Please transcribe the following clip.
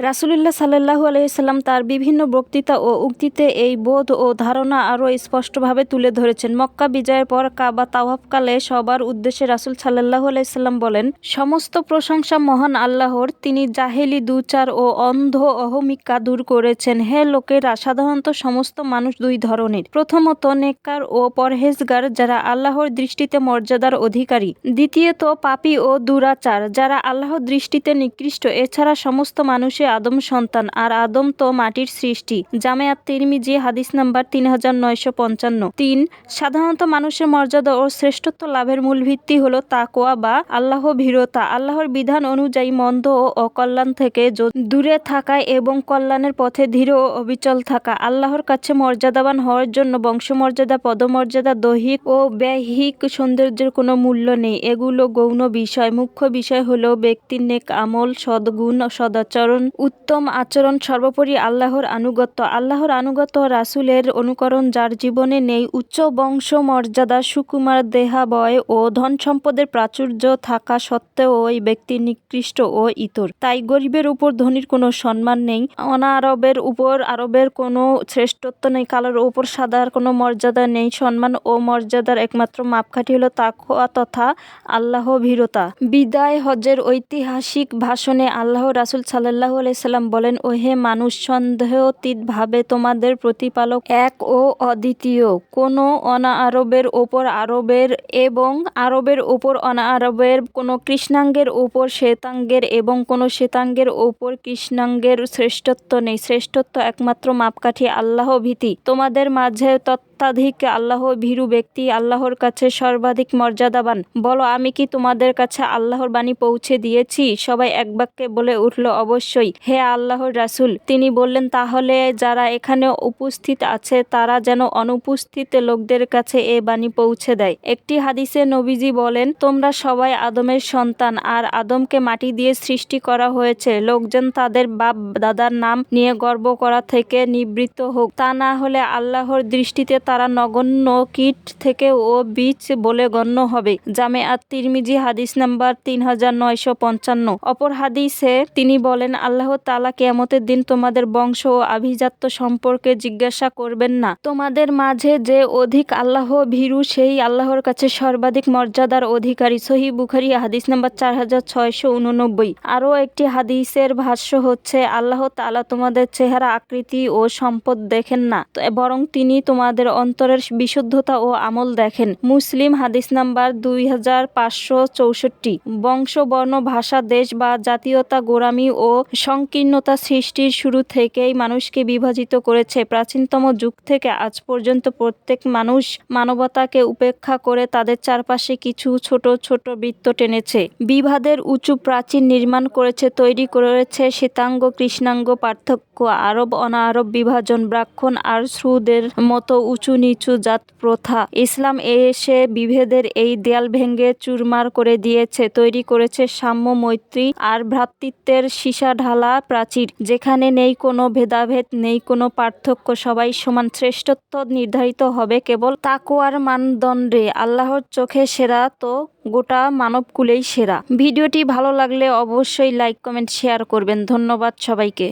রাসূলুল্লাহ সাল্লাল্লাহু আলাইহি সাল্লাম তার বিভিন্ন বক্তৃতা ও উক্তিতে এই বোধ ও ধারণা আরও স্পষ্টভাবে তুলে ধরেছেন। মক্কা বিজয়ের পর কাবা তাওয়াফকালে সবার উদ্দেশ্যে রাসূল সাল্লাল্লাহু আলাইহি সাল্লাম বলেন, সমস্ত প্রশংসা মহান আল্লাহর, তিনি জাহেলি দুচার ও অন্ধ অহমিকা দূর করেছেন। হে লোকেরা, সাধারণত সমস্ত মানুষ দুই ধরনের। প্রথমত নেককার ও পরহেজগার, যারা আল্লাহর দৃষ্টিতে মর্যাদার অধিকারী। দ্বিতীয়ত পাপী ও দুরাচার, যারা আল্লাহর দৃষ্টিতে নিকৃষ্ট। এছাড়া সমস্ত মানুষই আদম সন্তান, আর আদম তো মাটির সৃষ্টি। জামে আত-তিরমিজি হাদিস নাম্বার 3955। 3. সাধারণত মানুষের মর্যাদা ও শ্রেষ্ঠত্ব লাভের মূল ভিত্তি হলো তাকওয়া বা আল্লাহ ভীরতা, আল্লাহর বিধান অনুযায়ী মন্দ ও অকল্যাণ থেকে দূরে থাকা এবং কল্যাণের পথে ধীর ও অবিচল থাকা। আল্লাহর কাছে মর্যাদাবান হওয়ার জন্য বংশমর্যাদা, পদমর্যাদা, দৈহিক ও বাহ্যিক সৌন্দর্যের কোনো মূল্য নেই। এগুলো গৌণ বিষয়। মুখ্য বিষয় হলো ব্যক্তির নেক আমল, সদ্গুণ, সদাচরণ, উত্তম আচরণ, সর্বোপরি আল্লাহর আনুগত্য। আল্লাহর আনুগত্য ও রাসূলের অনুকরণ। যার জীবনে নেই উচ্চ বংশমর্যাদা, সুকুমার দেহাবয় ও ধন সম্পদের প্রাচুর্য থাকা সত্ত্বেও ওই ব্যক্তি নিকৃষ্ট ও ইতর। তাই গরিবের উপর ধনীর কোনো সম্মান নেই, অনারবের উপর আরবের কোনো শ্রেষ্ঠত্ব নেই, কালোর উপর সাদার কোনো মর্যাদা নেই। সম্মান ও মর্যাদার একমাত্র মাপকাঠি হলো তাকওয়া তথা আল্লাহ ভীরতা। বিদায় হজ্জের ঐতিহাসিক ভাষণে আল্লাহর রাসূল সাল্লাল্লাহু আলাইহি সাল্লাম বলেন, ও হে মানুষ, সন্দেহাতীতভাবে তোমাদের প্রতিপালক এক ও অদ্বিতীয়। কোনো অনারবের ওপর আরবের এবং আরবের ওপর অনারবের, কোনো কৃষ্ণাঙ্গের ওপর শ্বেতাঙ্গের এবং কোনো শ্বেতাঙ্গের ওপর কৃষ্ণাঙ্গের শ্রেষ্ঠত্ব নেই। শ্রেষ্ঠত্ব একমাত্র মাপকাঠি আল্লাহ ভীতি। তোমাদের মাঝে তত্ত্বাধিক আল্লাহ ভীরু ব্যক্তি আল্লাহর কাছে সর্বাধিক মর্যাদাবান। বলো, আমি কি তোমাদের কাছে আল্লাহর বাণী পৌঁছে দিয়েছি? সবাই এক বাক্যে বলে উঠল, অবশ্যই হে আল্লাহর রাসূল। তিনি বললেন, তাহলে যারা এখানে উপস্থিত আছে তারা যেন অনুপস্থিত লোকদের কাছে এ বাণী পৌঁছে দেয়। একটি হাদিসে নবীজি বলেন, তোমরা সবাই আদমের সন্তান, আর আদমকে মাটি দিয়ে সৃষ্টি করা হয়েছে। লোকজন তাদের বাপ দাদার নাম নিয়ে গর্ব করা থেকে নিবৃত্ত হোক, তা না হলে আল্লাহর দৃষ্টিতে তারা নগণ্য কীট থেকে ও বীজ বলে গণ্য হবে। জামে আত-তিরমিজি হাদিস নাম্বার 3955। অপর হাদিসে তিনি বলেন, আল্লাহ তাআলা কিয়ামতের দিন তোমাদের বংশ ও আভিজাত্য সম্পর্কে জিজ্ঞাসা করবেন না। তোমাদের মাঝে যে অধিক আল্লাহ ভীরু সেই আল্লাহর কাছে সর্বাধিক মর্যাদার অধিকারী। সহিহ বুখারী হাদিস নাম্বার 4689। আরও একটি হাদিসের ভাষ্য হচ্ছে, আল্লাহ তাআলা তোমাদের চেহারা, আকৃতি ও সম্পদ দেখেন না, বরং তিনি তোমাদের অন্তরের বিশুদ্ধতা ও আমল দেখেন। মুসলিম হাদিস নাম্বার 2564। বংশ, বর্ণ, ভাষা, দেশ বা জাতীয়তা গোঁড়ামি ও সংকীর্ণতা সৃষ্টির শুরু থেকেই মানুষকে বিভাজিত করেছে। প্রাচীনতম যুগ থেকে আজ পর্যন্ত প্রত্যেক মানুষ মানবতাকে উপেক্ষা করে তাদের চারপাশে কিছু ছোট ছোট বৃত্ত টেনেছে। বিবাদের উঁচু প্রাচীর নির্মাণ করেছে, তৈরি করেছে শ্বেতাঙ্গ কৃষ্ণাঙ্গ পার্থক্য, আরব অনারব বিভাজন, ব্রাহ্মণ আর শ্রুদের মতো উঁচু নিচু জাত প্রথা। ইসলাম এসে বিভেদের এই দেয়াল ভেঙে চুরমার করে দিয়েছে, তৈরি করেছে সাম্য, মৈত্রী আর ভ্রাতৃত্বের সীসাঢালা প্রাচীর, যেখানে নেই কোনো ভেদাভেদ, নেই কোনো পার্থক্য, সবাই সমান। শ্রেষ্ঠত্ব নির্ধারিত হবে কেবল তাকওয়ার মানদণ্ডে। আল্লাহর চোখে সেরা তো গোটা মানবকুলেই সেরা। ভিডিওটি ভালো লাগলে অবশ্যই লাইক, কমেন্ট, শেয়ার করবেন। ধন্যবাদ সবাইকে।